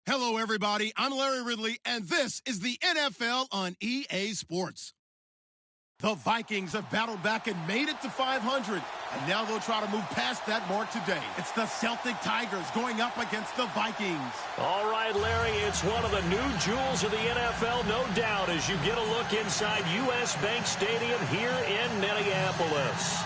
Hello, everybody. I'm Larry Ridley, and this is the NFL on EA Sports. The Vikings have battled back and made it to 500, and now they'll try to move past that mark today. It's the Celtic Tigers going up against the Vikings. All right, Larry, it's one of the new jewels of the NFL, no doubt, as you get a look inside U.S. Bank Stadium here in Minneapolis.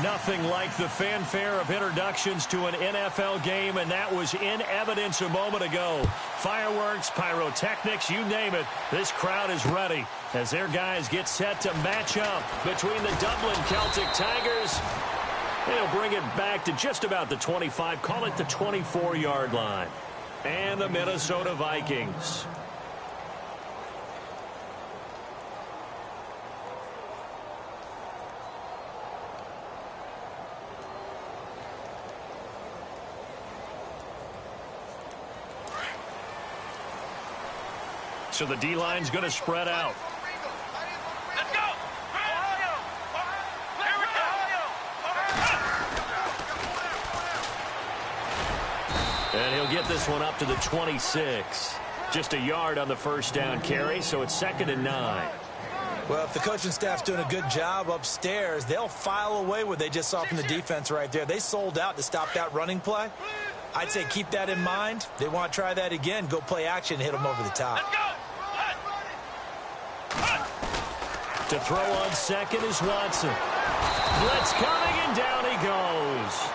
Nothing like the fanfare of introductions to an NFL game, and that was in evidence a moment ago. Fireworks, pyrotechnics, you name it. This crowd is ready as their guys get set to match up between the Dublin Celtic Tigers. They'll bring it back to just about the 25, call it the 24-yard line. And the Minnesota Vikings. So the D-line's going to spread out. Let's go! And he'll get this one up to the 26. Just a yard on the first down carry, so it's 2nd and 9. Well, if the coaching staff's doing a good job upstairs, they'll file away what they just saw from the defense right there. They sold out to stop that running play. I'd say keep that in mind. They want to try that again. Go play action, hit them over the top. Let's go! To throw on second is Watson. Blitz coming, and down he goes.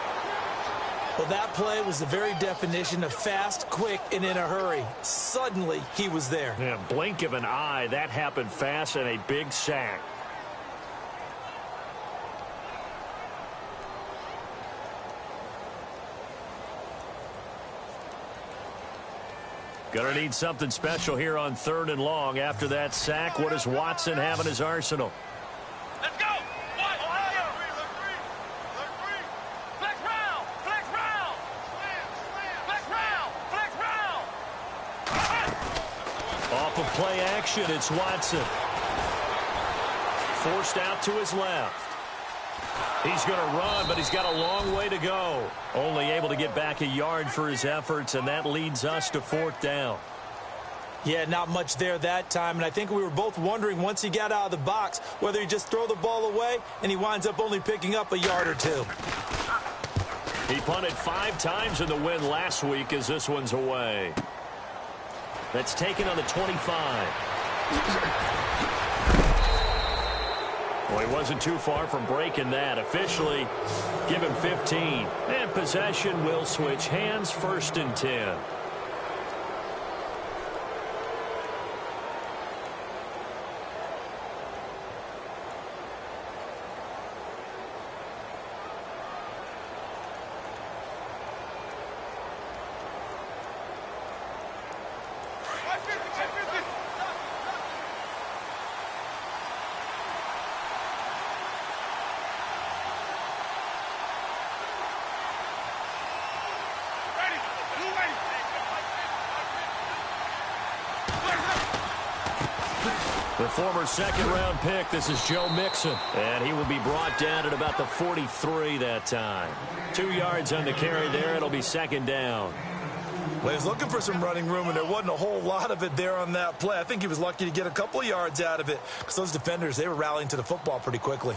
Well, that play was the very definition of fast, quick, and in a hurry. Suddenly, he was there. Yeah, blink of an eye. That happened fast, and a big sack. Gonna need something special here on 3rd and long. After that sack, what does Watson have in his arsenal? Let's go! Ohio! Flex round! Flex round! Flex round! Flex round! Off of play action, it's Watson. Forced out to his left. He's going to run, but he's got a long way to go. Only able to get back a yard for his efforts, and that leads us to 4th down. Yeah, not much there that time, and I think we were both wondering once he got out of the box whether he just throw the ball away, and he winds up only picking up a yard or two. He punted 5 times in the win last week as this one's away. That's taken on the 25. Well, he wasn't too far from breaking that. Officially, give him 15. And possession will switch hands, 1st and 10. The former 2nd-round pick, this is Joe Mixon. And he will be brought down at about the 43 that time. 2 yards on the carry there. It'll be 2nd down. Well, he was looking for some running room, and there wasn't a whole lot of it there on that play. I think he was lucky to get a couple of yards out of it because those defenders, they were rallying to the football pretty quickly.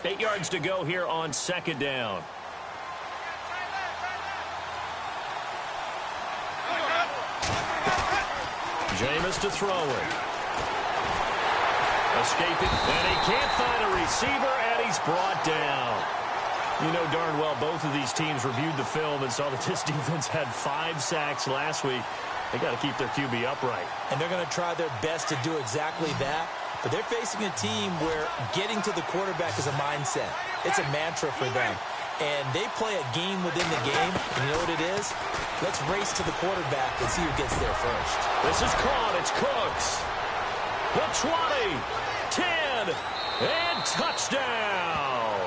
Eight yards to go here on 2nd down. Jameis to throw it. Escaping, and he can't find a receiver, and he's brought down. You know darn well both of these teams reviewed the film and saw that this defense had 5 sacks last week. They got to keep their QB upright. And they're going to try their best to do exactly that. But they're facing a team where getting to the quarterback is a mindset. It's a mantra for them. And they play a game within the game. And you know what it is? Let's race to the quarterback and see who gets there first. This is caught. It's Cooks. The 20, 10, and touchdown.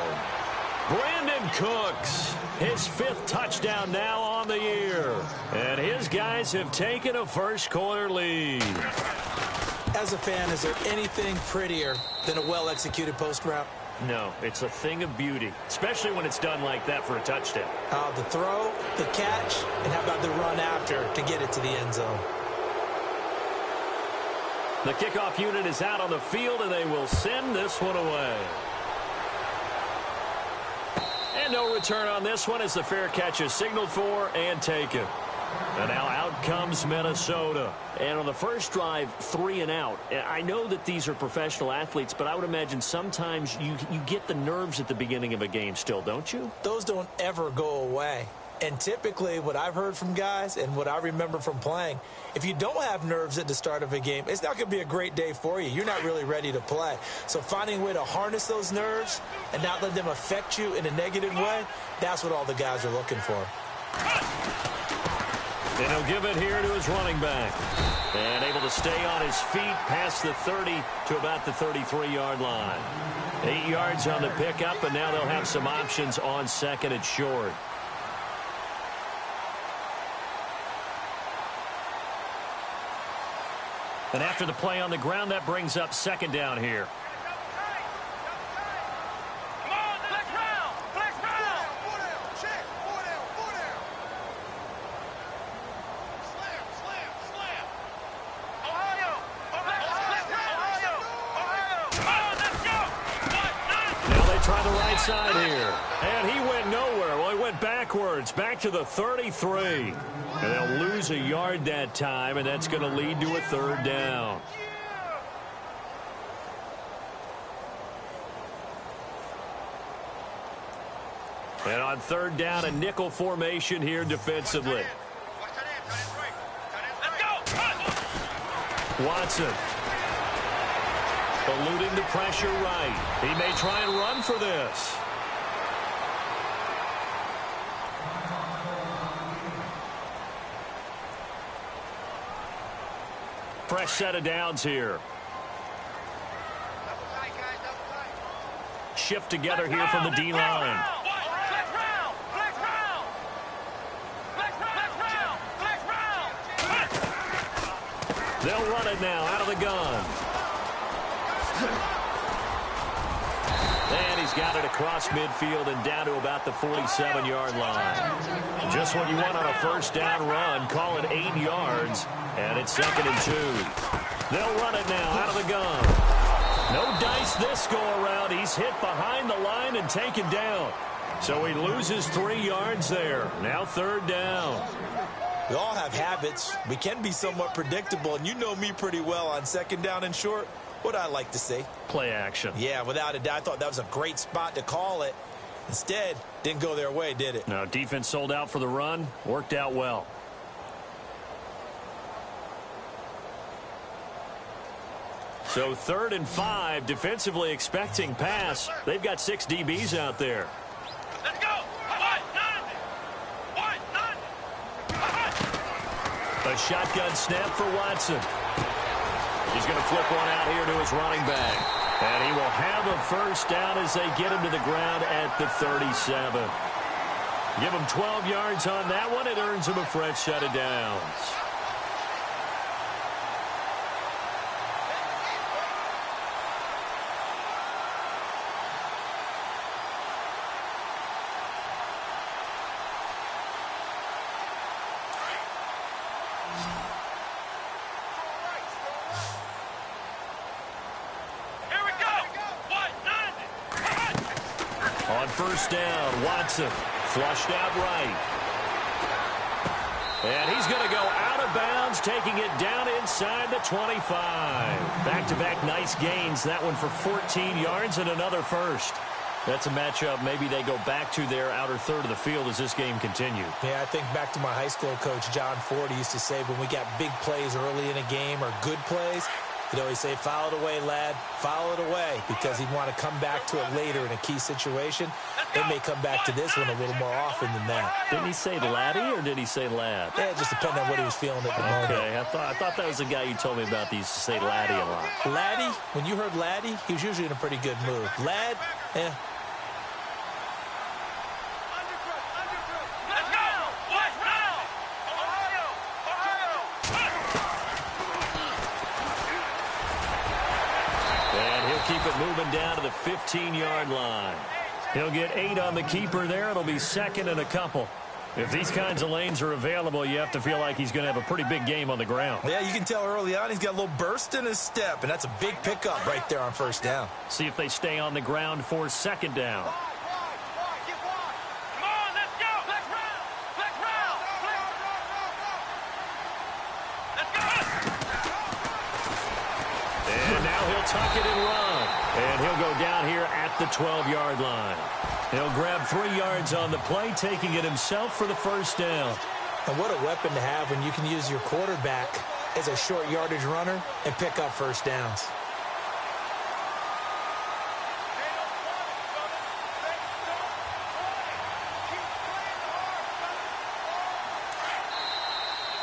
Brandon Cooks, his 5th touchdown now on the year. And his guys have taken a first-quarter lead. As a fan, is there anything prettier than a well-executed post route? No, it's a thing of beauty, especially when it's done like that for a touchdown. The throw, the catch, and how about the run after to get it to the end zone? The kickoff unit is out on the field, and they will send this one away. And no return on this one as the fair catch is signaled for and taken. And now out comes Minnesota. And on the first drive, 3 and out. I know that these are professional athletes, but I would imagine sometimes you get the nerves at the beginning of a game still, don't you? Those don't ever go away. And typically what I've heard from guys and what I remember from playing, if you don't have nerves at the start of a game, it's not going to be a great day for you. You're not really ready to play. So finding a way to harness those nerves and not let them affect you in a negative way, that's what all the guys are looking for. And he'll give it here to his running back. And able to stay on his feet past the 30 to about the 33-yard line. 8 yards on the pickup, and now they'll have some options on second and short. And after the play on the ground, that brings up second down here. Try the right side here. And he went nowhere. Well, he went backwards, back to the 33. And they'll lose a yard that time, and that's going to lead to a third down. And on third down, a nickel formation here defensively. Watson. Eluding the pressure right. He may try and run for this. Fresh set of downs here. Shift together here from the D-line. They'll run it now out of the gun. And he's got it across midfield and down to about the 47-yard line. Just what you want on a first down run. Call it 8 yards. And it's 2nd and 2. They'll run it now out of the gun. No dice this go-around. He's hit behind the line and taken down. So he loses 3 yards there. Now third down. We all have habits. We can be somewhat predictable, and you know me pretty well on second down and short. What I like to see. Play action. Yeah, without a doubt. I thought that was a great spot to call it. Instead, didn't go their way, did it? No, defense sold out for the run. Worked out well. So 3rd and 5, defensively expecting pass. They've got 6 DBs out there. Let's go. A shotgun snap for Watson. He's going to flip one out here to his running back. And he will have a first down as they get him to the ground at the 37. Give him 12 yards on that one. It earns him a fresh set of downs. First down, Watson flushed out right. And he's going to go out of bounds, taking it down inside the 25. Back-to-back nice gains. That one for 14 yards and another first. That's a matchup maybe they go back to their outer third of the field as this game continues. Yeah, I think back to my high school coach, John Ford. He used to say when we got big plays early in a game or good plays, he'd always say, foul it away, lad, foul it away, because he'd want to come back to it later in a key situation. They may come back to this one a little more often than that. Didn't he say laddie or did he say lad? Yeah, it just depended on what he was feeling at the moment. Okay, I thought that was the guy you told me about that used to say laddie a lot. Laddie, when you heard laddie, he was usually in a pretty good mood. Lad, eh. keep it moving down to the 15-yard line. He'll get 8 on the keeper there. It'll be second and a couple. If these kinds of lanes are available, you have to feel like he's going to have a pretty big game on the ground. Yeah, you can tell early on he's got a little burst in his step, and that's a big pickup right there on first down. See if they stay on the ground for second down. Come on, let's go. Flex round. Flex round. Let's go. And now he'll tuck it and run. And he'll go down here at the 12-yard line. He'll grab 3 yards on the play, taking it himself for the first down. And what a weapon to have when you can use your quarterback as a short yardage runner and pick up first downs.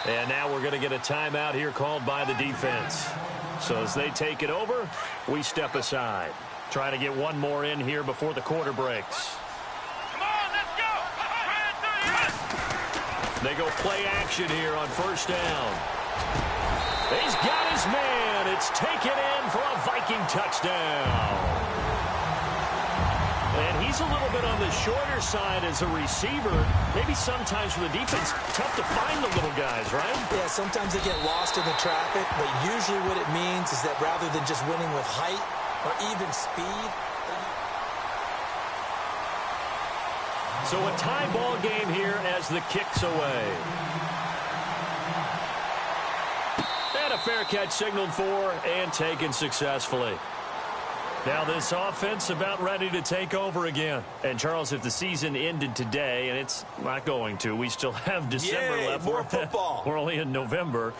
And now we're going to get a timeout here called by the defense. So as they take it over, we step aside. Trying to get one more in here before the quarter breaks. Come on, let's go. They go play action here on first down. He's got his man. It's taken in for a Viking touchdown. And he's a little bit on the shorter side as a receiver. Maybe sometimes for the defense, tough to find the little guys, right? Yeah, sometimes they get lost in the traffic, but usually what it means is that rather than just winning with height or even speed. So a tie ball game here as the kick's away. And a fair catch signaled for and taken successfully. Now this offense about ready to take over again. And, Charles, if the season ended today, and it's not going to, we still have December left. More football. We're only in November.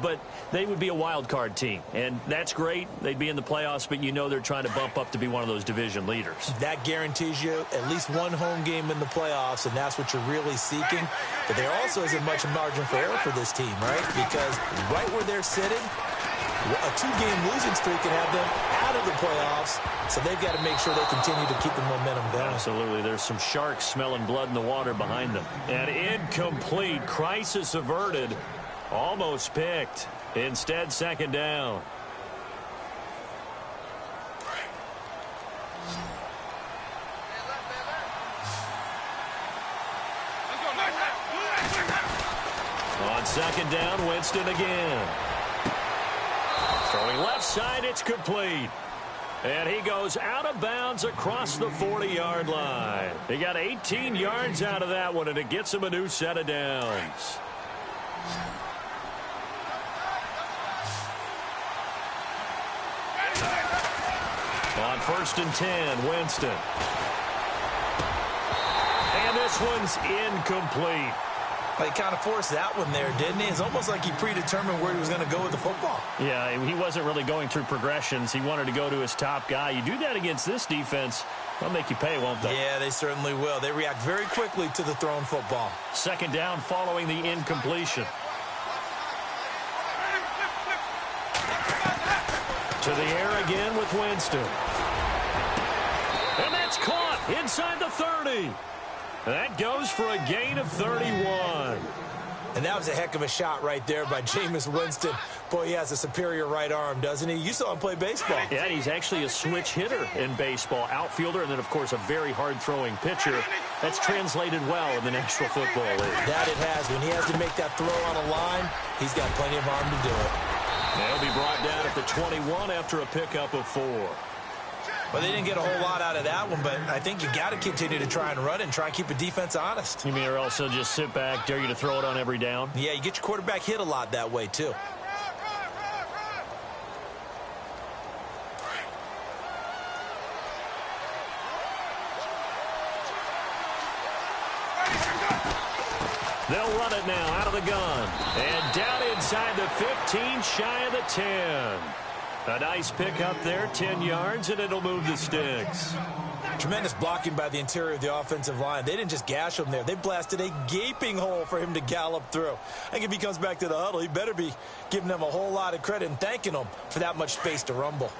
But they would be a wild card team. And that's great. They'd be in the playoffs, but you know they're trying to bump up to be one of those division leaders. That guarantees you at least one home game in the playoffs, and that's what you're really seeking. But there also isn't much margin for error for this team, right? Because right where they're sitting, a 2-game losing streak can have them out of the playoffs, so they've got to make sure they continue to keep the momentum going. Absolutely. There's some sharks smelling blood in the water behind them. And incomplete. Crisis averted. Almost picked. Instead, second down. On second down, Winston again. Throwing left side, it's complete. And he goes out of bounds across the 40-yard line. He got 18 yards out of that one, and it gets him a new set of downs. On first and 10, Winston. And this one's incomplete. He kind of forced that one there, didn't he? It's almost like he predetermined where he was going to go with the football. Yeah, he wasn't really going through progressions. He wanted to go to his top guy. You do that against this defense, they'll make you pay, won't they? Yeah, they certainly will. They react very quickly to the thrown football. Second down following the incompletion. To the air again with Winston. And that's caught inside the 30. That goes for a gain of 31. And that was a heck of a shot right there by Jameis Winston. Boy, he has a superior right arm, doesn't he? You saw him play baseball. Yeah, he's actually a switch hitter in baseball. Outfielder, and then, of course, a very hard-throwing pitcher. That's translated well in the National Football League. That it has. When he has to make that throw on a line, he's got plenty of arm to do it. They'll be brought down at the 21 after a pickup of 4. Well, they didn't get a whole lot out of that one, but I think you got to continue to try and run and try and keep the defense honest. You mean or else they'll just sit back, dare you to throw it on every down? Yeah, you get your quarterback hit a lot that way, too. They'll run it now out of the gun. And down inside the 15, shy of the 10. A nice pick up there, 10 yards, and it'll move the sticks. Tremendous blocking by the interior of the offensive line. They didn't just gash him there. They blasted a gaping hole for him to gallop through. I think if he comes back to the huddle, he better be giving them a whole lot of credit and thanking them for that much space to rumble.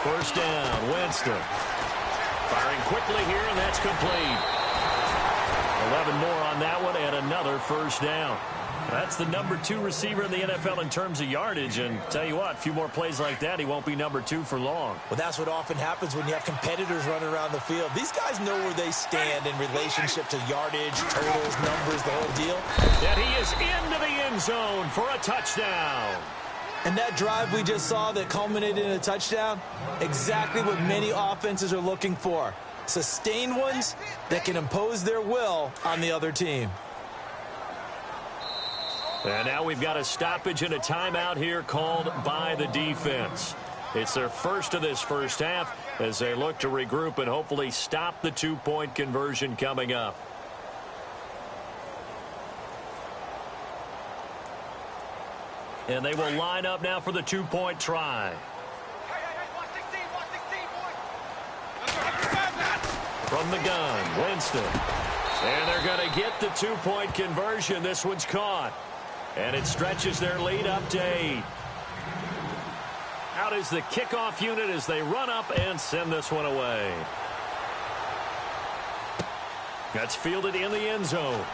First down, Winston. Firing quickly here, and that's complete. 11 more on that one, and another first down. That's the number 2 receiver in the NFL in terms of yardage. And tell you what, a few more plays like that, he won't be number 2 for long. Well, that's what often happens when you have competitors running around the field. These guys know where they stand in relationship to yardage, totals, numbers, the whole deal. And he is into the end zone for a touchdown. And that drive we just saw that culminated in a touchdown, exactly what many offenses are looking for. Sustained ones that can impose their will on the other team. And now we've got a stoppage and a timeout here called by the defense. It's their first of this first half as they look to regroup and hopefully stop the 2-point conversion coming up. And they will line up now for the 2-point try. From the gun, Winston. And they're going to get the 2-point conversion. This one's caught. And it stretches their lead up to 8. Out is the kickoff unit as they run up and send this one away. That's fielded in the end zone.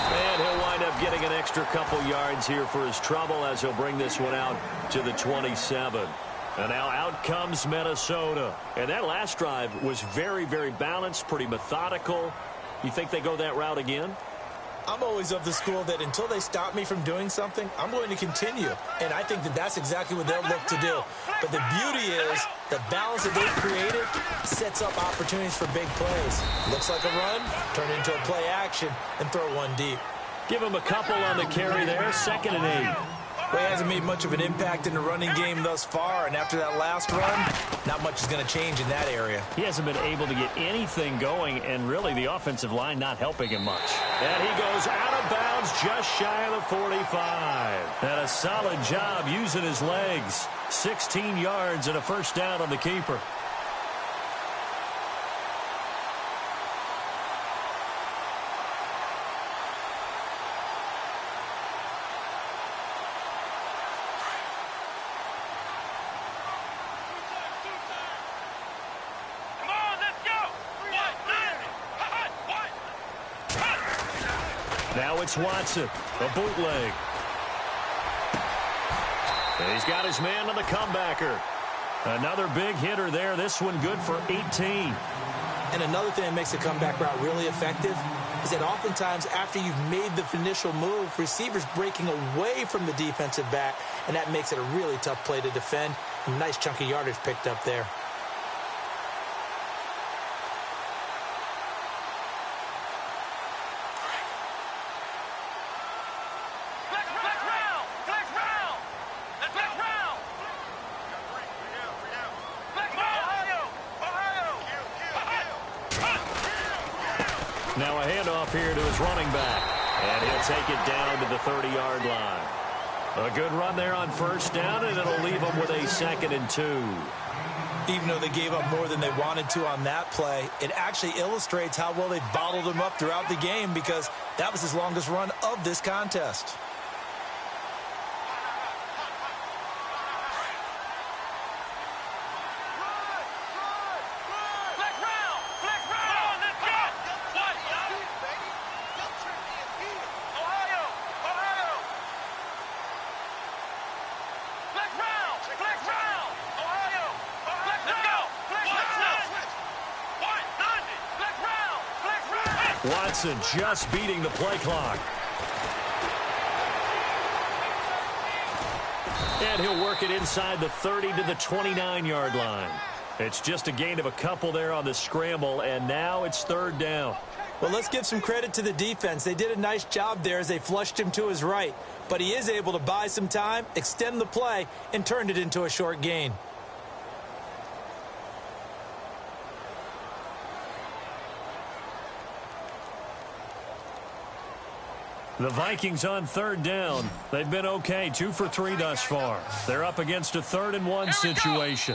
And he'll wind up getting an extra couple yards here for his trouble as he'll bring this one out to the 27. And now out comes Minnesota. And that last drive was very, very balanced, pretty methodical. You think they go that route again? I'm always of the school that until they stop me from doing something, I'm going to continue. And I think that that's exactly what they'll look to do. But the beauty is the balance that they've created sets up opportunities for big plays. Looks like a run, turn into a play action, and throw one deep. Give him a couple on the carry there, 2nd and 8. Well, he hasn't made much of an impact in the running game thus far, and after that last run, not much is going to change in that area. He hasn't been able to get anything going, and really the offensive line not helping him much. And he goes out of bounds just shy of the 45. And a solid job using his legs. 16 yards and a first down on the keeper. Now it's Watson, a bootleg. And he's got his man on the comebacker. Another big hitter there. This one good for 18. And another thing that makes the comeback route really effective is that oftentimes after you've made the initial move, receivers breaking away from the defensive back, and that makes it a really tough play to defend. A nice chunk of yardage picked up there. Now a handoff here to his running back. And he'll take it down to the 30-yard line. A good run there on first down, and it'll leave them with a 2nd and 2. Even though they gave up more than they wanted to on that play, it actually illustrates how well they bottled him up throughout the game because that was his longest run of this contest. Watson just beating the play clock. And he'll work it inside the 30 to the 29-yard line. It's just a gain of a couple there on the scramble, and now it's 3rd down. Well, let's give some credit to the defense. They did a nice job there as they flushed him to his right. But he is able to buy some time, extend the play, and turned it into a short gain. The Vikings on 3rd down. They've been okay, 2 for 3 thus far. They're up against a 3rd and 1 situation.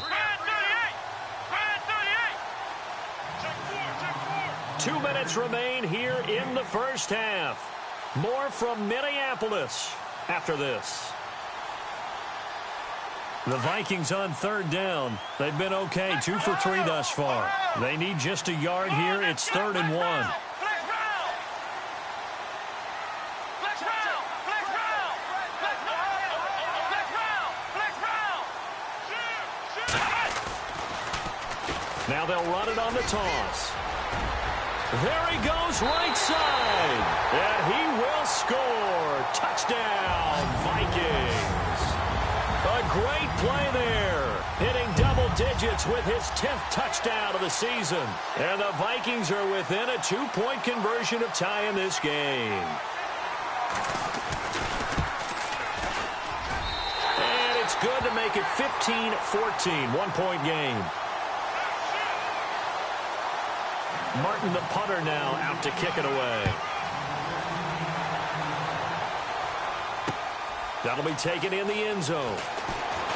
2 minutes remain here in the first half. More from Minneapolis after this. The Vikings on 3rd down. They've been okay, 2 for 3 thus far. They need just a yard here. It's 3rd and 1. Now they'll run it on the toss. There he goes right side. And he will score. Touchdown, Vikings. A great play there. Hitting double digits with his 10th touchdown of the season. And the Vikings are within a 2-point conversion of tying this game. And it's good to make it 15-14, 1-point game. Martin, the punter, now out to kick it away. That'll be taken in the end zone.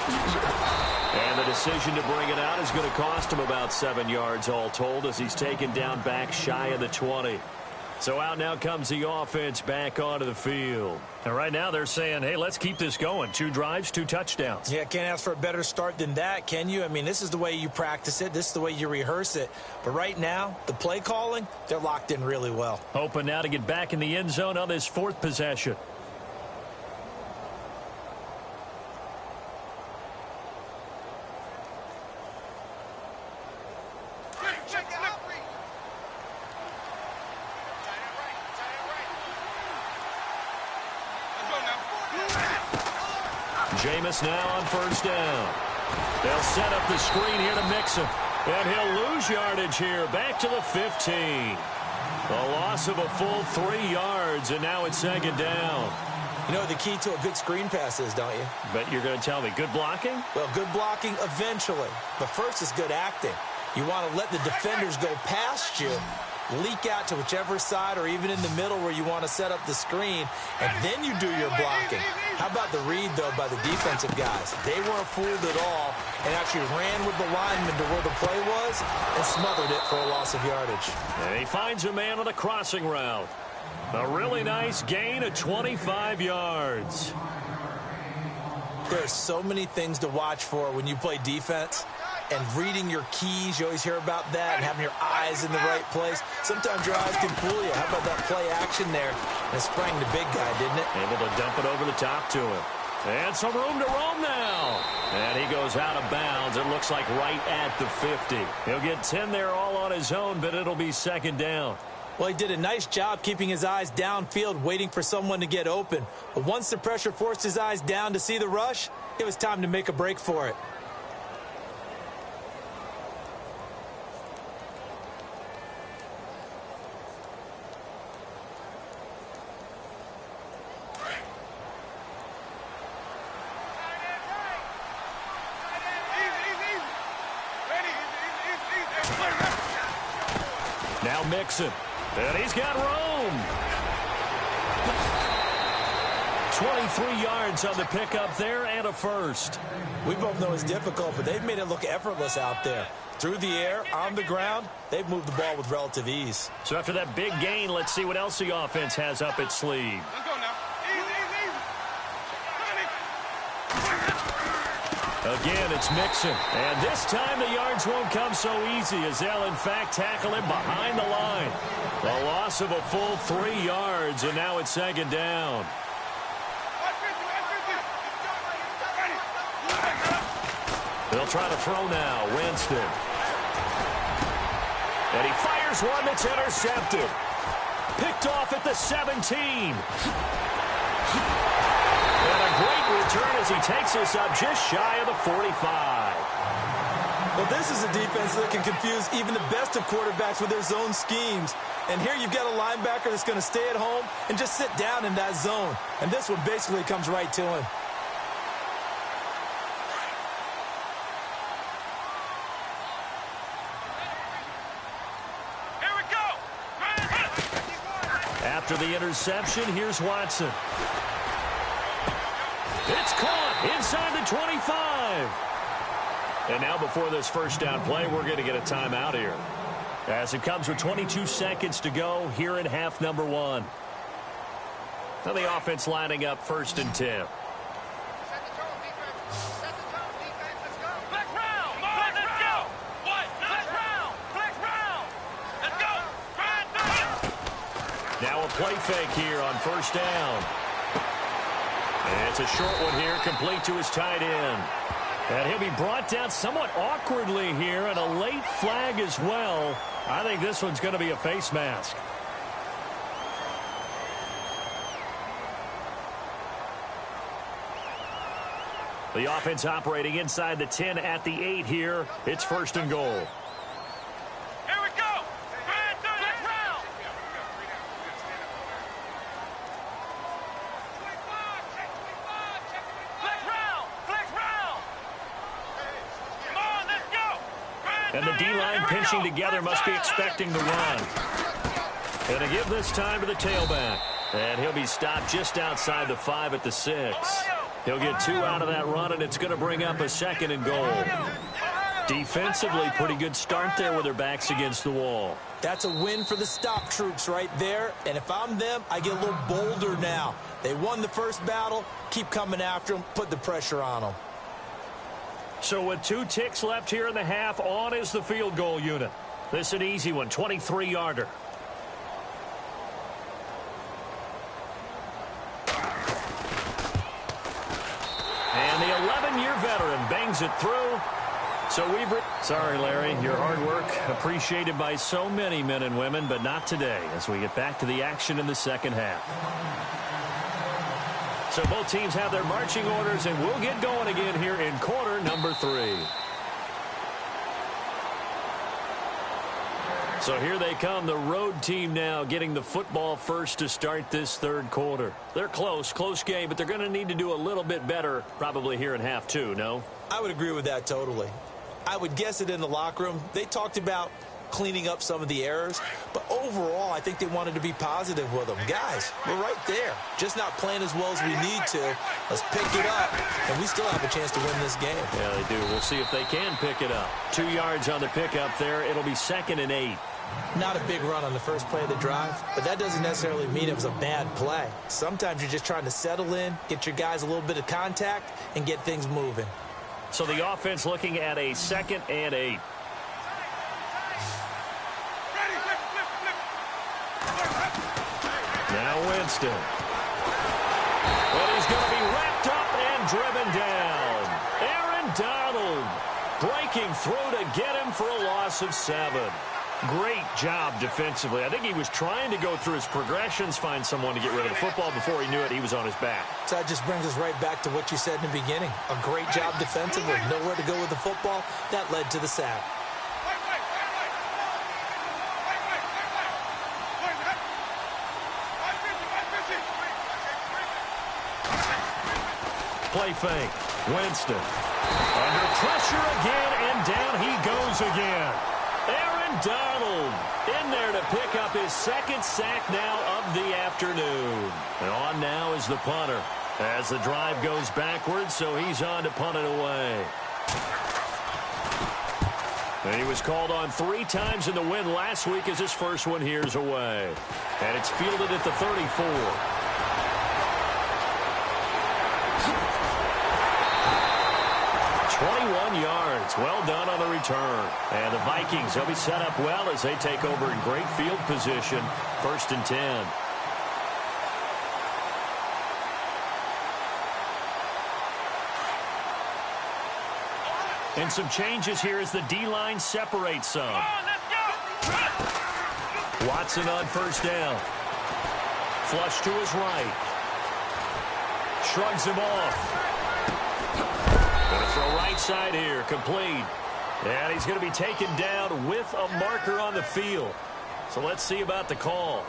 And the decision to bring it out is going to cost him about 7 yards all told as he's taken down back shy of the 20. So out now comes the offense back onto the field. And right now they're saying, hey, let's keep this going. 2 drives, 2 touchdowns. Yeah, can't ask for a better start than that, can you? I mean, this is the way you practice it. This is the way you rehearse it. But right now, the play calling, they're locked in really well. Hoping now to get back in the end zone on this 4th possession. Jameis now on 1st down. They'll set up the screen here to Mixon. And he'll lose yardage here. Back to the 15. A loss of a full 3 yards, and now it's 2nd down. You know what the key to a good screen pass is, don't you? But you're going to tell me, good blocking? Well, good blocking eventually. But first is good acting. You want to let the defenders go past you, leak out to whichever side or even in the middle where you want to set up the screen, and then you do your blocking. How about the read, though, by the defensive guys? They weren't fooled at all and actually ran with the lineman to where the play was and smothered it for a loss of yardage. And he finds a man on the crossing route. A really nice gain of 25 yards. There's so many things to watch for when you play defense. And reading your keys, you always hear about that, and having your eyes in the right place. Sometimes your eyes can fool you. How about that play action there? And it sprang the big guy, didn't it? Able to dump it over the top to him. And some room to roam now. And he goes out of bounds. It looks like right at the 50. He'll get 10 there all on his own, but it'll be 2nd down. Well, he did a nice job keeping his eyes downfield, waiting for someone to get open. But once the pressure forced his eyes down to see the rush, it was time to make a break for it. Now Mixon. And he's got room. 23 yards on the pickup there and a first. We both know it's difficult, but they've made it look effortless out there. Through the air, on the ground, they've moved the ball with relative ease. So after that big gain, let's see what else the offense has up its sleeve. Let's go now. Again, it's Mixon. And this time the yards won't come so easy as they'll, in fact, tackle him behind the line. A loss of a full 3 yards, and now it's 2nd down. They'll try to throw now. Winston. And he fires one that's intercepted. Picked off at the 17. And a great return as he takes this up just shy of the 45. Well, this is a defense that can confuse even the best of quarterbacks with their zone schemes. And here you've got a linebacker that's going to stay at home and just sit down in that zone. And this one basically comes right to him. Here we go. After the interception, here's Watson. It's caught inside the 25. And now before this 1st down play, we're going to get a timeout here. As it comes with 22 seconds to go here in half number 1. Now the offense lining up 1st and 10. Set the tone, defense. Set the tone, defense. Let's go. Flex round. Let's go. What? Flex round. Flex round. Let's go. Now a play fake here on 1st down. And it's a short one here, complete to his tight end. And he'll be brought down somewhat awkwardly here, and a late flag as well. I think this one's going to be a face mask. The offense operating inside the 10 at the 8 here. It's 1st and goal. Here we go. Flex round. Flex round. Flex round. Come on, let's go. And the D-line pinching together must be expecting the run. And to give this time to the tailback. And he'll be stopped just outside the 5 at the 6. He'll get 2 out of that run, and it's going to bring up a 2nd and goal. Defensively, pretty good start there with their backs against the wall. That's a win for the stop troops right there. And if I'm them, I get a little bolder now. They won the first battle. Keep coming after them. Put the pressure on them. So with 2 ticks left here in the half, on is the field goal unit. This is an easy one, 23-yarder. And the 11-year veteran bangs it through. So sorry, Larry, your hard work appreciated by so many men and women, but not today as we get back to the action in the second half. So both teams have their marching orders, and we'll get going again here in quarter number 3. So here they come, the road team now getting the football first to start this 3rd quarter. They're close game, but they're going to need to do a little bit better probably here in half 2, no? I would agree with that totally. I would guess it in the locker room. They talked about cleaning up some of the errors, but overall I think they wanted to be positive with them. Guys, we're right there. Just not playing as well as we need to. Let's pick it up, and we still have a chance to win this game. Yeah, they do. We'll see if they can pick it up. 2 yards on the pickup there. It'll be 2nd and 8. Not a big run on the first play of the drive, but that doesn't necessarily mean it was a bad play. Sometimes you're just trying to settle in, get your guys a little bit of contact, and get things moving. So the offense looking at a 2nd and 8. Now Winston. But he's going to be wrapped up and driven down. Aaron Donald breaking through to get him for a loss of 7. Great job defensively. I think he was trying to go through his progressions, find someone to get rid of the football. Before he knew it, he was on his back. So that just brings us right back to what you said in the beginning. A great job defensively. Nowhere to go with the football. That led to the sack. Play fake. Winston. Under pressure again, and down he goes again. Aaron Donald in there to pick up his 2nd sack now of the afternoon. And on now is the punter as the drive goes backwards, so he's on to punt it away. And he was called on 3 times in the win last week as his first one here's away. And it's fielded at the 34. 21 yards. Well done on the return. And the Vikings, they'll be set up well as they take over in great field position. 1st and 10. And some changes here as the D-line separates some. Watson on 1st down. Flush to his right. Shrugs him off. Going to throw right side here. Complete. And he's going to be taken down with a marker on the field. So let's see about the call.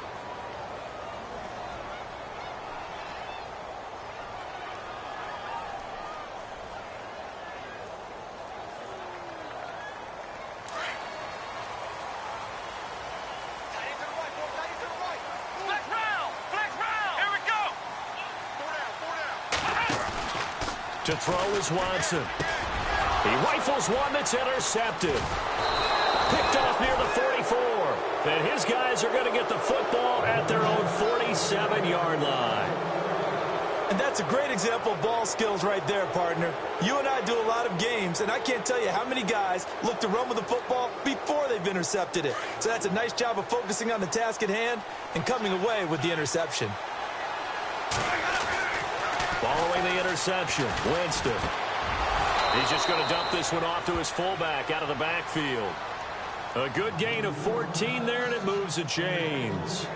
To throw is Watson. He rifles one that's intercepted. Picked off near the 44. And his guys are going to get the football at their own 47-yard line. And that's a great example of ball skills right there, partner. You and I do a lot of games, and I can't tell you how many guys look to run with the football before they've intercepted it. So that's a nice job of focusing on the task at hand and coming away with the interception. Following the interception, Winston. He's just going to dump this one off to his fullback out of the backfield. A good gain of 14 there, and it moves the chains.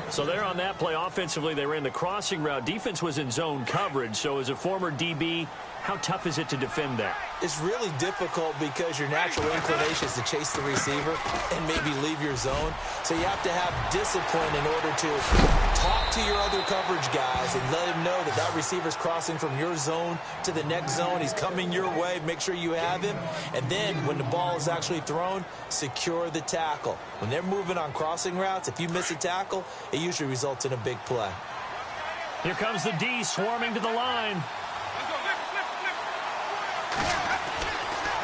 So there on that play, offensively, they ran the crossing route. Defense was in zone coverage. So as a former DB, how tough is it to defend that? It's really difficult because your natural inclination is to chase the receiver and maybe leave your zone. So you have to have discipline in order to talk to your other coverage guys and let him know that that receiver's crossing from your zone to the next zone. He's coming your way. Make sure you have him. And then when the ball is actually thrown, secure the tackle. When they're moving on crossing routes, if you miss a tackle, it usually results in a big play. Here comes the D swarming to the line.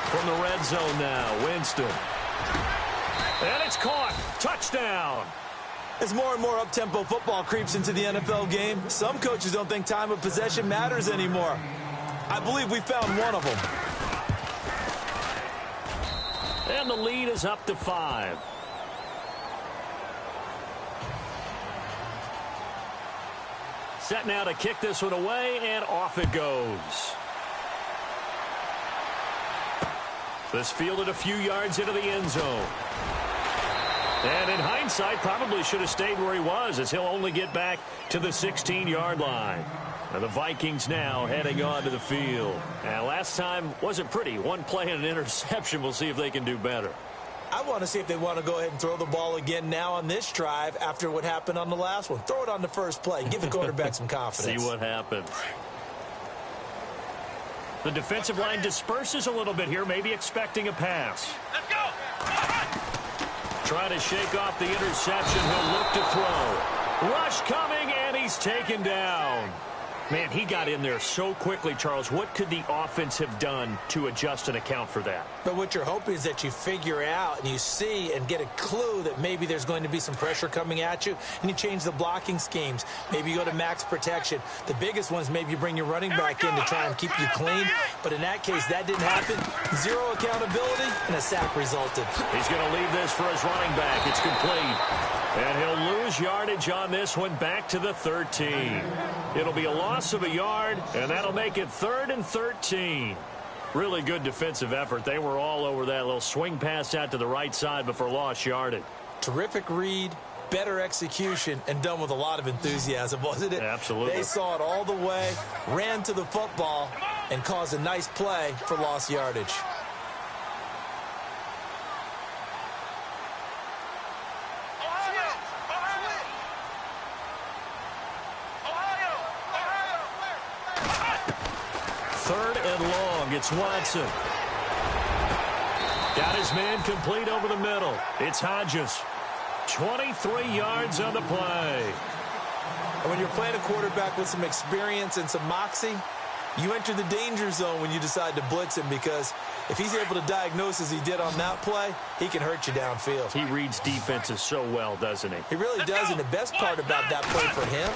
From the red zone now, Winston. And it's caught. Touchdown. As more and more up-tempo football creeps into the NFL game, some coaches don't think time of possession matters anymore. I believe we found one of them. And the lead is up to 5. Set now to kick this one away, and off it goes. This fielded a few yards into the end zone. And in hindsight, probably should have stayed where he was, as he'll only get back to the 16-yard line. And the Vikings now heading onto the field. And last time wasn't pretty. One play and an interception. We'll see if they can do better. I want to see if they want to go ahead and throw the ball again now on this drive after what happened on the last one. Throw it on the first play. Give the quarterback some confidence. See what happens. The defensive line disperses a little bit here, maybe expecting a pass. Let's go. Trying to shake off the interception. He'll look to throw. Rush coming, and he's taken down. Man, he got in there so quickly, Charles. What could the offense have done to adjust and account for that? But what you're hoping is that you figure out and you see and get a clue that maybe there's going to be some pressure coming at you, and you change the blocking schemes. Maybe you go to max protection. The biggest one is maybe you bring your running back in to try and keep you clean. But in that case, that didn't happen. Zero accountability, and a sack resulted. He's going to leave this for his running back. It's complete. And he'll lose yardage on this one, back to the 13. It'll be a loss of a yard, and that'll make it 3rd and 13. Really good defensive effort. They were all over that little swing pass out to the right side before lost yardage. Terrific read, better execution, and done with a lot of enthusiasm, wasn't it? Absolutely. They saw it all the way, ran to the football, and caused a nice play for lost yardage. It's Watson. Got his man complete over the middle. It's Hodges. 23 yards on the play. And when you're playing a quarterback with some experience and some moxie, you enter the danger zone when you decide to blitz him, because if he's able to diagnose as he did on that play, he can hurt you downfield. He reads defenses so well, doesn't he? He really does, and the best part about that play for him,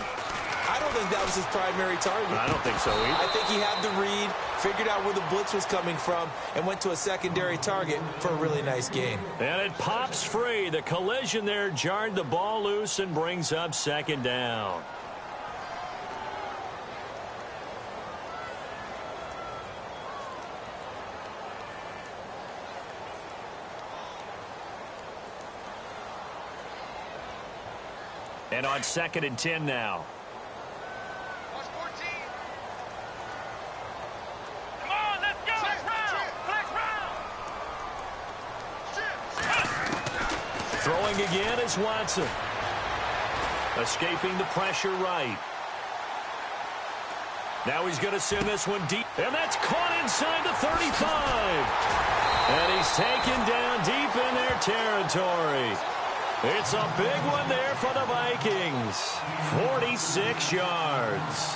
I don't think that was his primary target. I don't think so either. I think he had the read, figured out where the blitz was coming from, and went to a secondary target for a really nice gain. And it pops free. The collision there jarred the ball loose and brings up 2nd down. And on 2nd and 10 now. Throwing again is Watson. Escaping the pressure right. Now he's going to send this one deep. And that's caught inside the 35. And he's taken down deep in their territory. It's a big one there for the Vikings. 46 yards.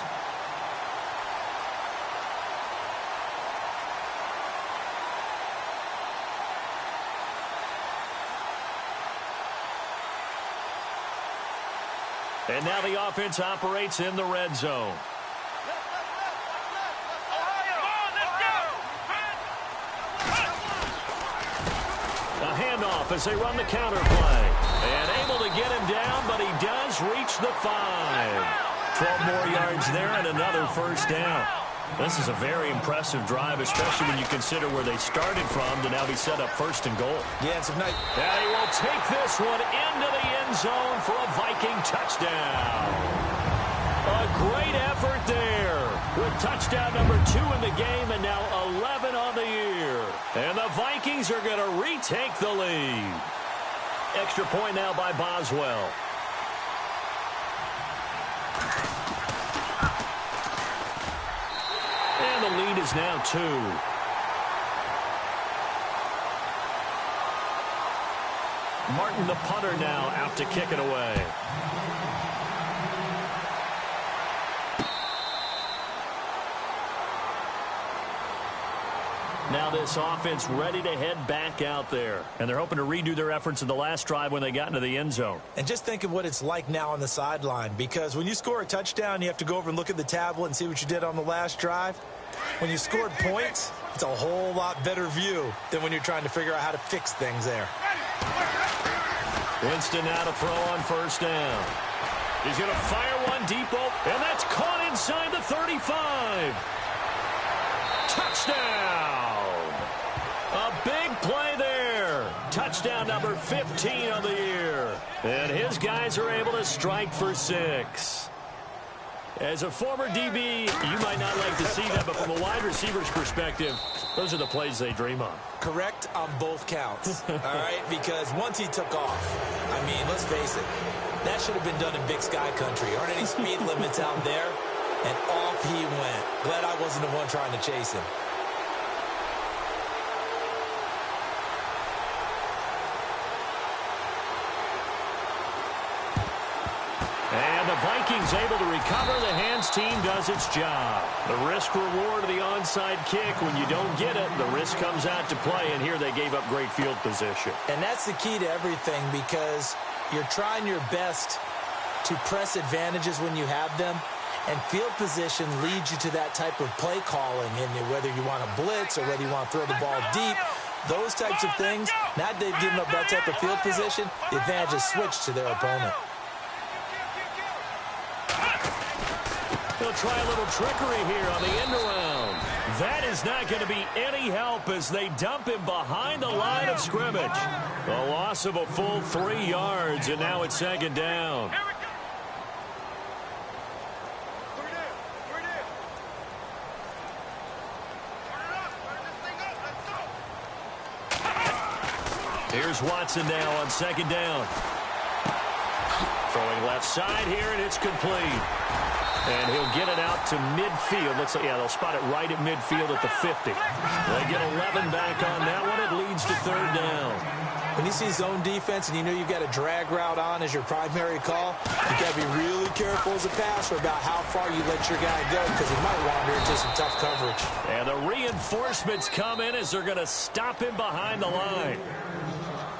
And now the offense operates in the red zone. A handoff as they run the counter play. And able to get him down, but he does reach the 5. 12 more yards there and another 1st down. This is a very impressive drive, especially when you consider where they started from to now be set up first and goal. Yeah, it's a nice. And he will take this one into the end zone for a Viking touchdown. A great effort there with touchdown number 2 in the game and now 11 on the year. And the Vikings are going to retake the lead. Extra point now by Boswell. And the lead is now 2. Martin, the punter, now out to kick it away. Now this offense ready to head back out there. And they're hoping to redo their efforts in the last drive when they got into the end zone. And just think of what it's like now on the sideline, because when you score a touchdown, you have to go over and look at the tablet and see what you did on the last drive. When you scored points, it's a whole lot better view than when you're trying to figure out how to fix things there. Winston now to throw on first down. He's going to fire one deep, and that's caught inside the 35. Touchdown! A big play there. Touchdown number 15 on the year. And his guys are able to strike for 6. As a former DB, you might not like to see that, but from a wide receiver's perspective, those are the plays they dream of. Correct on both counts, all right? Because once he took off, I mean, let's face it, that should have been done in Big Sky Country. Aren't any speed limits out there? And off he went. Glad I wasn't the one trying to chase him. And the Vikings able to recover. The hands team does its job. The risk reward of the onside kick. When you don't get it, the risk comes out to play. And here they gave up great field position. And that's the key to everything, because you're trying your best to press advantages when you have them. And field position leads you to that type of play calling. And whether you want to blitz or whether you want to throw the ball deep, those types of things, now that they've given up that type of field position, the advantage is switched to their opponent. They'll try a little trickery here on the end around. That is not going to be any help as they dump him behind the line of scrimmage. A loss of a full 3 yards, and now it's second down. Here's Watson now on second down. Throwing left side here, and it's complete. And he'll get it out to midfield. Looks like, yeah, they'll spot it right at midfield at the 50. They get 11 back on that one. It leads to third down. When you see zone defense and you know you've got a drag route on as your primary call, you got to be really careful as a passer about how far you let your guy go, because he might wander into some tough coverage. And the reinforcements come in as they're going to stop him behind the line.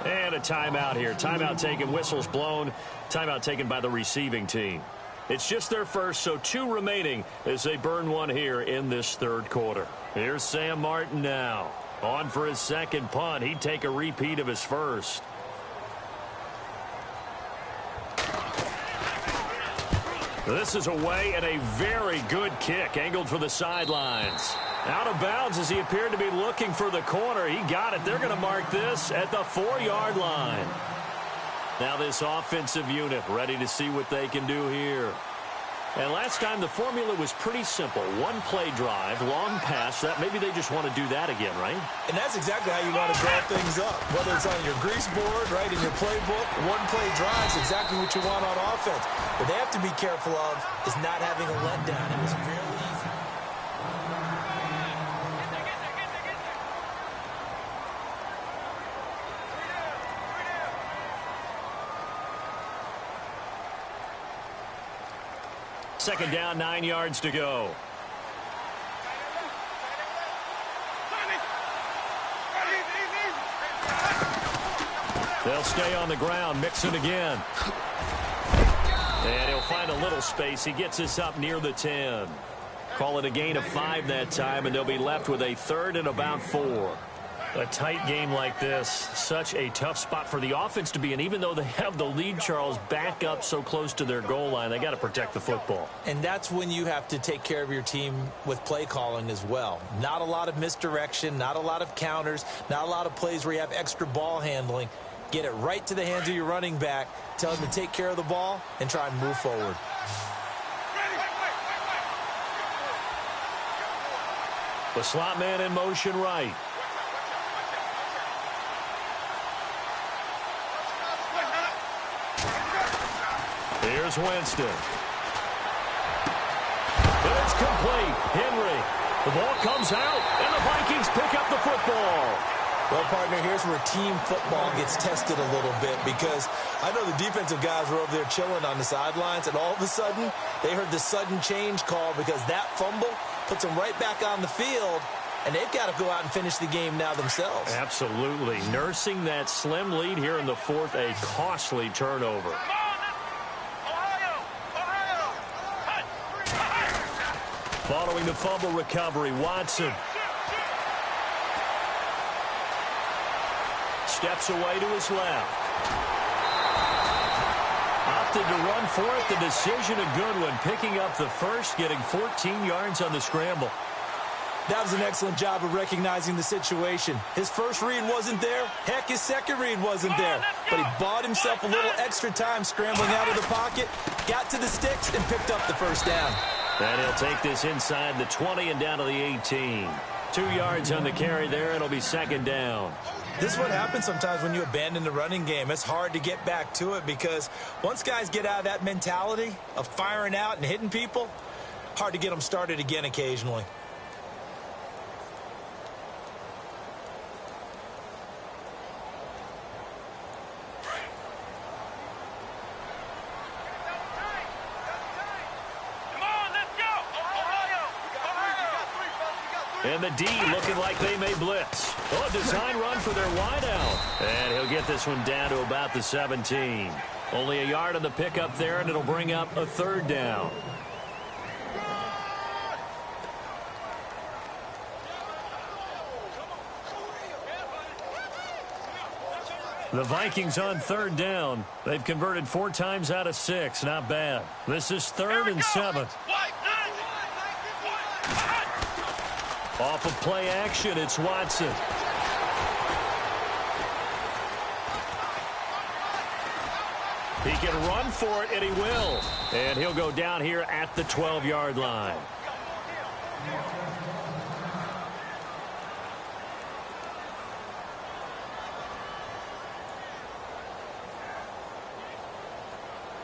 And a timeout here. Timeout taken, whistles blown. Timeout taken by the receiving team. It's just their first, so 2 remaining as they burn one here in this third quarter. Here's Sam Martin now. On for his second punt. He'd take a repeat of his first. This is away and a very good kick, angled for the sidelines. Out of bounds as he appeared to be looking for the corner. He got it. They're going to mark this at the 4-yard line. Now this offensive unit ready to see what they can do here. And last time the formula was pretty simple. 1 play drive, long pass. That maybe they just want to do that again, right? And that's exactly how you want to draw things up. Whether it's on your grease board, right, in your playbook, 1 play drive is exactly what you want on offense. What they have to be careful of is not having a letdown. It was really easy. Second down, 9 yards to go. They'll stay on the ground, Mixon again. And he'll find a little space. He gets us up near the 10. Call it a gain of 5 that time, and they'll be left with a third and about 4. A tight game like this, such a tough spot for the offense to be in. Even though they have the lead, Charles, back up so close to their goal line, they got to protect the football. And that's when you have to take care of your team with play calling as well. Not a lot of misdirection, not a lot of counters, not a lot of plays where you have extra ball handling. Get it right to the hands of your running back, tell him to take care of the ball, and try and move forward. The slot man in motion right. Here's Winston. But it's complete. Henry. The ball comes out, and the Vikings pick up the football. Well, partner, here's where team football gets tested a little bit, because I know the defensive guys were over there chilling on the sidelines, and all of a sudden, they heard the sudden change call because that fumble puts them right back on the field, and they've got to go out and finish the game now themselves. Absolutely. Nursing that slim lead here in the fourth, a costly turnover. Following the fumble recovery, Watson steps away to his left. Opted to run for it. The decision a good one. Picking up the first, getting 14 yards on the scramble. That was an excellent job of recognizing the situation. His first read wasn't there. Heck, his second read wasn't there. But he bought himself a little extra time scrambling out of the pocket, got to the sticks, and picked up the first down. And he'll take this inside the 20 and down to the 18. 2 yards on the carry there. It'll be second down. This is what happens sometimes when you abandon the running game. It's hard to get back to it because once guys get out of that mentality of firing out and hitting people, hard to get them started again occasionally. And the D looking like they may blitz. Oh, design run for their wideout. And he'll get this one down to about the 17. Only a yard on the pickup there, and it'll bring up a third down. The Vikings on third down. They've converted 4 times out of 6. Not bad. This is 3rd and 7. Off of play action, it's Watson. He can run for it, and he will. And he'll go down here at the 12-yard line.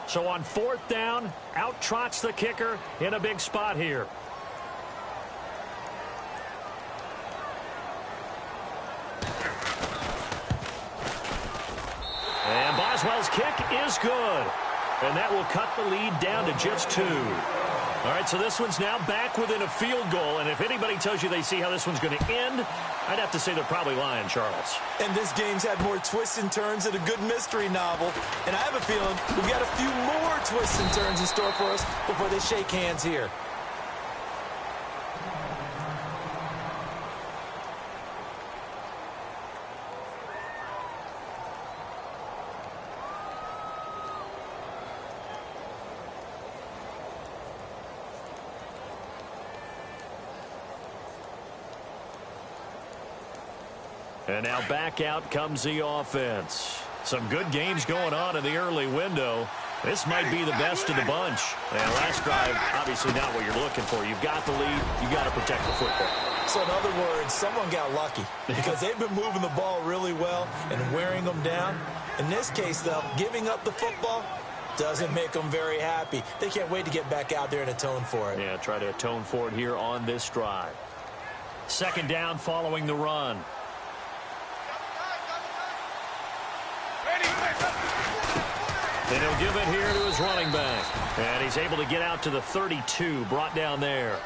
So on 4th down, out trots the kicker in a big spot here. And Boswell's kick is good. And that will cut the lead down to just 2. All right, so this one's now back within a field goal. And if anybody tells you they see how this one's going to end, I'd have to say they're probably lying, Charles. And this game's had more twists and turns than a good mystery novel. And I have a feeling we've got a few more twists and turns in store for us before they shake hands here. And now back out comes the offense. Some good games going on in the early window. This might be the best of the bunch. And last drive, obviously not what you're looking for. You've got the lead. You've got to protect the football. So in other words, someone got lucky because they've been moving the ball really well and wearing them down. In this case, though, giving up the football doesn't make them very happy. They can't wait to get back out there and atone for it. Yeah, try to atone for it here on this drive. 2nd down following the run. And he'll give it here to his running back. And he's able to get out to the 32, brought down there.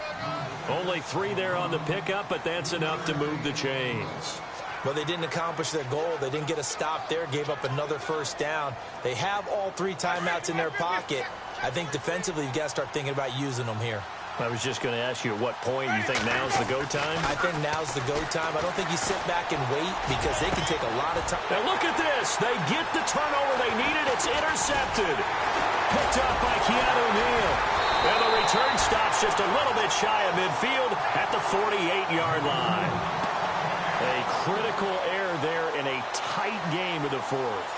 Only 3 there on the pickup, but that's enough to move the chains. Well, they didn't accomplish their goal. They didn't get a stop there, gave up another first down. They have all 3 timeouts in their pocket. I think defensively, you've got to start thinking about using them here. I was just going to ask you at what point you think now's the go time? I think now's the go time. I don't think you sit back and wait because they can take a lot of time. Now look at this. They get the turnover they needed. It's intercepted. Picked up by Keanu Neal. And the return stops just a little bit shy of midfield at the 48-yard line. A critical error there in a tight game of the fourth.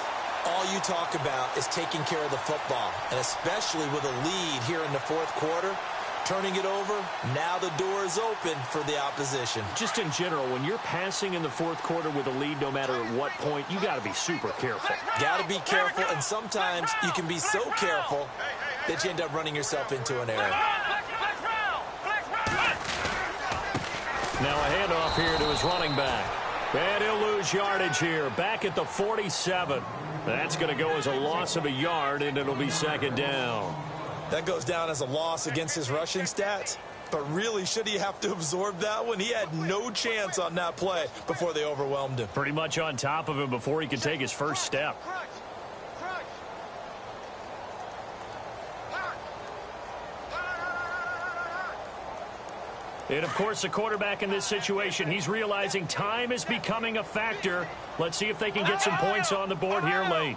All you talk about is taking care of the football, and especially with a lead here in the fourth quarter, turning it over, now the door is open for the opposition. Just in general, when you're passing in the fourth quarter with a lead, no matter at what point, you got to be super careful. Got to be careful, and sometimes you can be so careful that you end up running yourself into an error. Now a handoff here to his running back. And he'll lose yardage here, back at the 47. That's going to go as a loss of a yard, and it'll be second down. That goes down as a loss against his rushing stats. But really, should he have to absorb that one? He had no chance on that play before they overwhelmed him. Pretty much on top of him before he could take his first step. And, of course, the quarterback in this situation, he's realizing time is becoming a factor. Let's see if they can get some points on the board here late.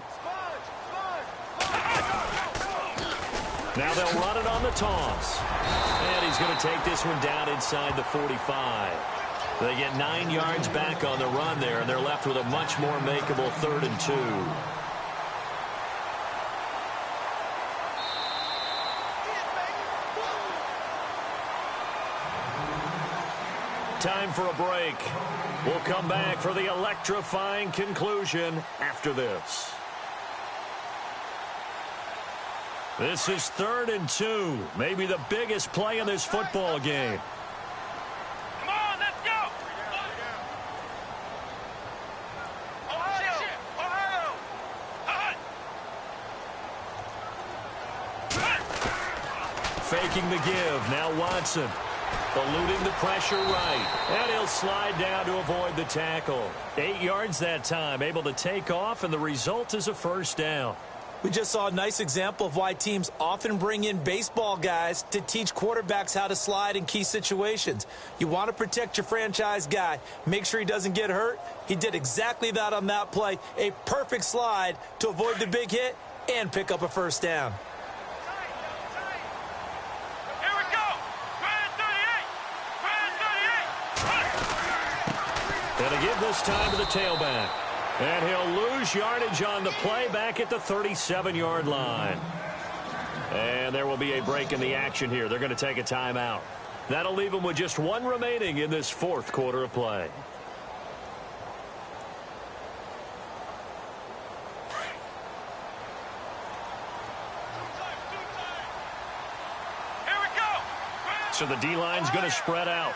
Now they'll run it on the toss. And he's going to take this one down inside the 45. They get 9 yards back on the run there, and they're left with a much more makeable 3rd and 2. Time for a break. We'll come back for the electrifying conclusion after this. This is 3rd and 2. Maybe the biggest play in this football game. Come on, let's go! Ohio! Faking the give. Now Watson. Eluding the pressure right. And he'll slide down to avoid the tackle. 8 yards that time. Able to take off, and the result is a first down. We just saw a nice example of why teams often bring in baseball guys to teach quarterbacks how to slide in key situations. You want to protect your franchise guy. Make sure he doesn't get hurt. He did exactly that on that play. A perfect slide to avoid the big hit and pick up a first down. Here we go! Grand 38! And a give this time to the tailback. And he'll lose yardage on the play back at the 37-yard line. And there will be a break in the action here. They're going to take a timeout. That'll leave them with just 1 remaining in this fourth quarter of play. Here we go! So the D-line's going to spread out.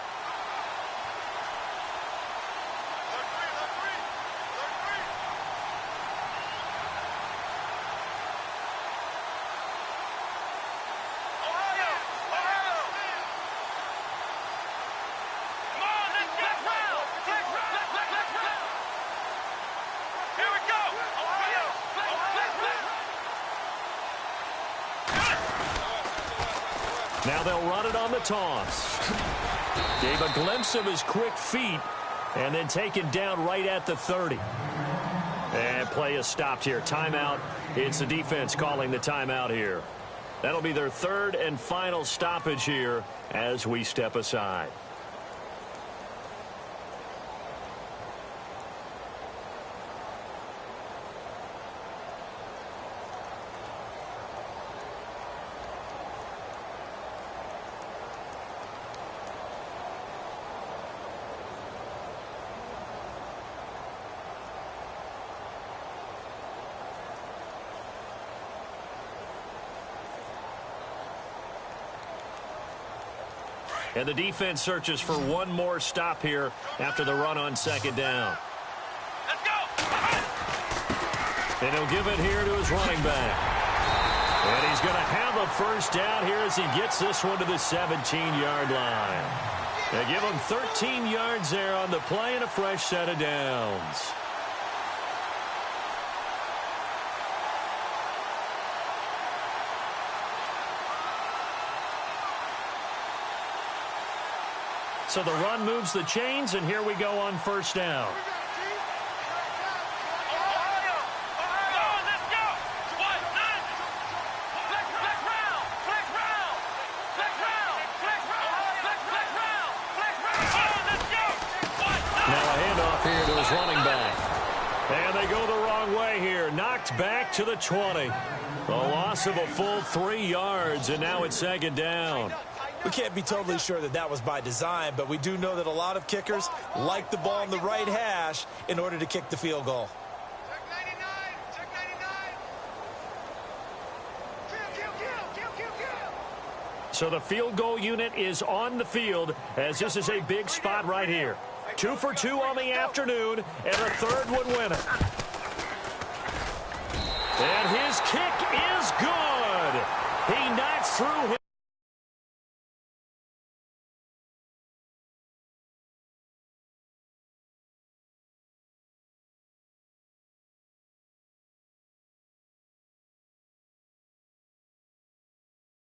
Now they'll run it on the toss. Gave a glimpse of his quick feet and then taken down right at the 30. And play is stopped here. Timeout. It's the defense calling the timeout here. That'll be their 3rd and final stoppage here as we step aside. And the defense searches for one more stop here after the run on 2nd down. Let's go! And he'll give it here to his running back. And he's going to have a first down here as he gets this one to the 17-yard line. They give him 13 yards there on the play and a fresh set of downs. So the run moves the chains, and here we go on first down. Here to his running back. And they go the wrong way here. Knocked back to the 20. A loss of a full 3 yards, and now it's second down. We can't be totally sure that that was by design, but we do know that a lot of kickers like the ball in the right hash in order to kick the field goal. Check 99. Check 99. Kill. So the field goal unit is on the field, as this is a big spot right here. 2 for 2 on the afternoon, and a third would win it. And his kick is good. He knocks through his